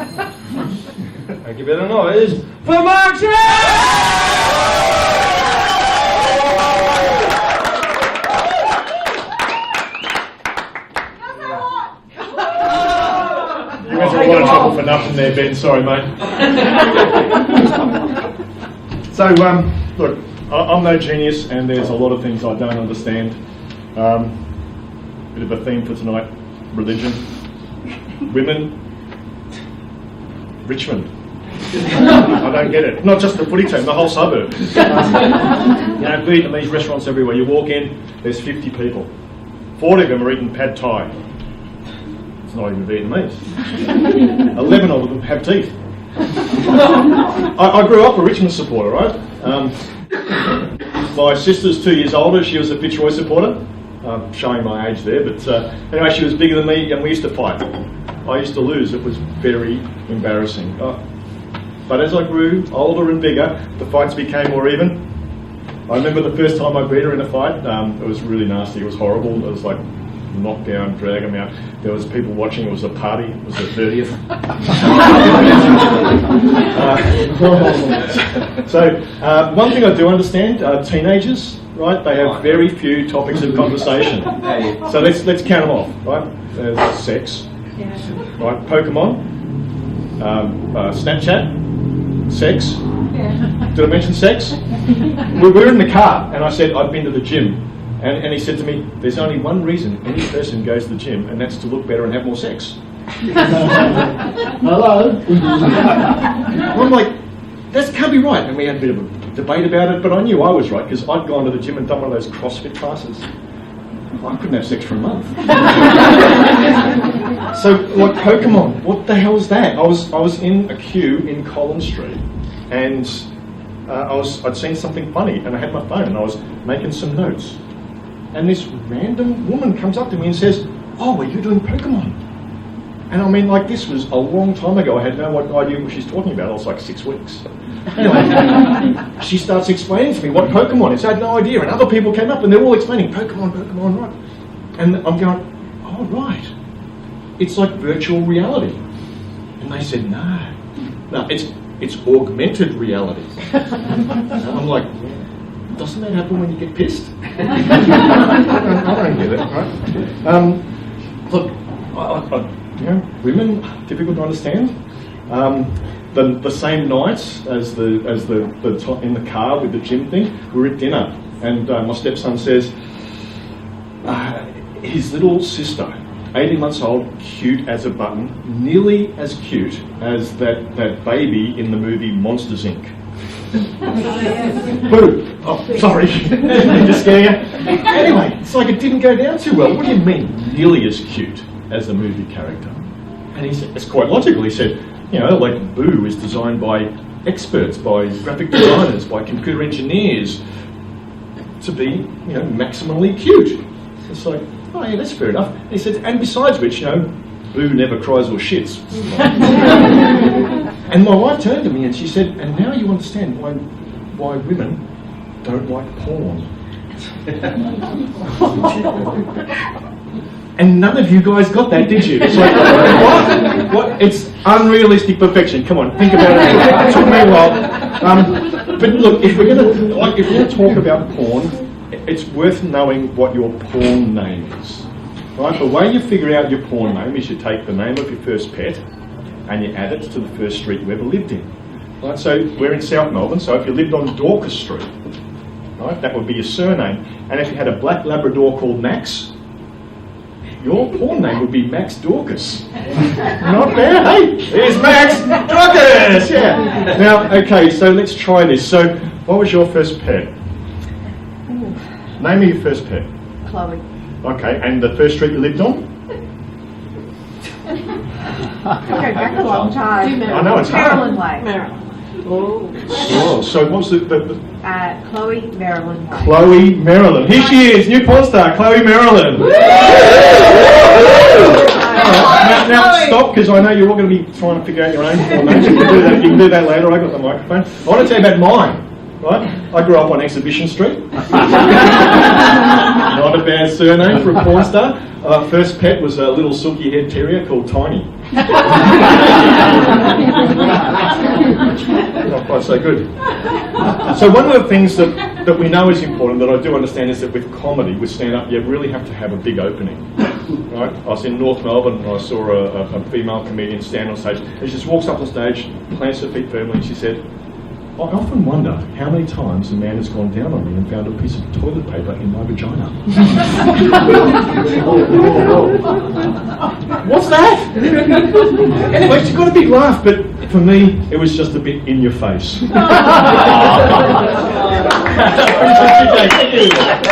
Make a bit of noise for Mark Schenk! You went through a lot of trouble for nothing there, Ben. Sorry, mate. So, look, I'm no genius, and there's a lot of things I don't understand. Bit of a theme for tonight: religion, women, Richmond. I don't get it. Not just the footy team, the whole suburb. Vietnamese restaurants everywhere. You walk in, there's 50 people. 40 of them are eating pad thai. It's not even Vietnamese. 11 of them have teeth. I grew up a Richmond supporter, right? My sister's 2 years older. She was a Fitzroy supporter. I'm showing my age there, but anyway, she was bigger than me, and we used to fight. I used to lose. It was very embarrassing. But as I grew older and bigger, the fights became more even. I remember the first time I beat her in a fight. It was really nasty. It was horrible. It was like knockdown, drag them out. There was people watching. It was a party. It was the 30th. So one thing I do understand: teenagers, right? They have very few topics of conversation. So let's count them off, right? There's sex, right? Pokemon, Snapchat, sex. Did I mention sex? We were in the car, and I said I'd been to the gym. And he said to me, there's only one reason any person goes to the gym, and that's to look better and have more sex. Hello? I'm like, that can't be right. And we had a bit of a debate about it, but I knew I was right, because I'd gone to the gym and done one of those CrossFit classes. I couldn't have sex for a month. So, like, Pokemon, what the hell is that? I was in a queue in Collins Street, and I'd seen something funny, and I had my phone, and I was making some notes. And this random woman comes up to me and says, "Oh, are you doing Pokemon?" And I mean, like, this was a long time ago. I had no idea what she's talking about. I was like 6 weeks. Anyway, she starts explaining to me what Pokemon is. I had no idea. And other people came up and they're all explaining Pokemon, right? And I'm going, oh, right. It's like virtual reality. And they said, no, it's augmented reality. And I'm like, doesn't that happen when you get pissed? I don't get it, right? Look, women, difficult to understand. The same night as the in the car with the gym thing, we were at dinner, and my stepson says his little sister, 18 months old, cute as a button, nearly as cute as that baby in the movie Monsters, Inc. Boo! Oh, sorry. Did you scare you? Anyway, it's like it didn't go down too well. What do you mean, nearly as cute as the movie character? And he said, it's quite logical. He said, like Boo is designed by experts, by graphic designers, by computer engineers to be, maximally cute. It's like, oh yeah, that's fair enough. And he said, and besides which, Boo never cries or shits. And my wife turned to me and she said, and now you understand why women don't like porn. And none of you guys got that, did you? It's like, what? It's unrealistic perfection. Come on, think about it. It took me a while. But look, if we're gonna talk about porn, it's worth knowing what your porn name is. Right? The way you figure out your porn name is you take the name of your first pet and you add it to the first street you ever lived in. Right? So we're in South Melbourne, so if you lived on Dorcas Street, right, that would be your surname. And if you had a black Labrador called Max, your porn name would be Max Dorcas. Not bad, hey? Here's Max Dorcas! Yeah. Now, okay, so let's try this. So, what was your first pet? Name of your first pet. Chloe. Okay, and the first street you lived on? Okay, back a long time. I know, it's hard. Maryland Way. Oh, so what's the Chloe Maryland Way. Chloe Maryland. Here she is, new porn star, Chloe Maryland. Now stop, because I know you're all going to be trying to figure out your own porn names. You can do that later. I got the microphone. I want to tell you about mine. right? I grew up on Exhibition Street. Not a bad surname for a porn star. First pet was a little silky head terrier called Tiny. Not quite so good. So one of the things that we know is important, that I do understand, is that with comedy, with stand-up, you really have to have a big opening. Right? I was in North Melbourne and I saw a female comedian stand on stage, and she just walks up on stage, plants her feet firmly, and she said, I often wonder how many times a man has gone down on me and found a piece of toilet paper in my vagina. What's that? Anyway, she got a big laugh, but for me, it was just a bit in your face. Thank you.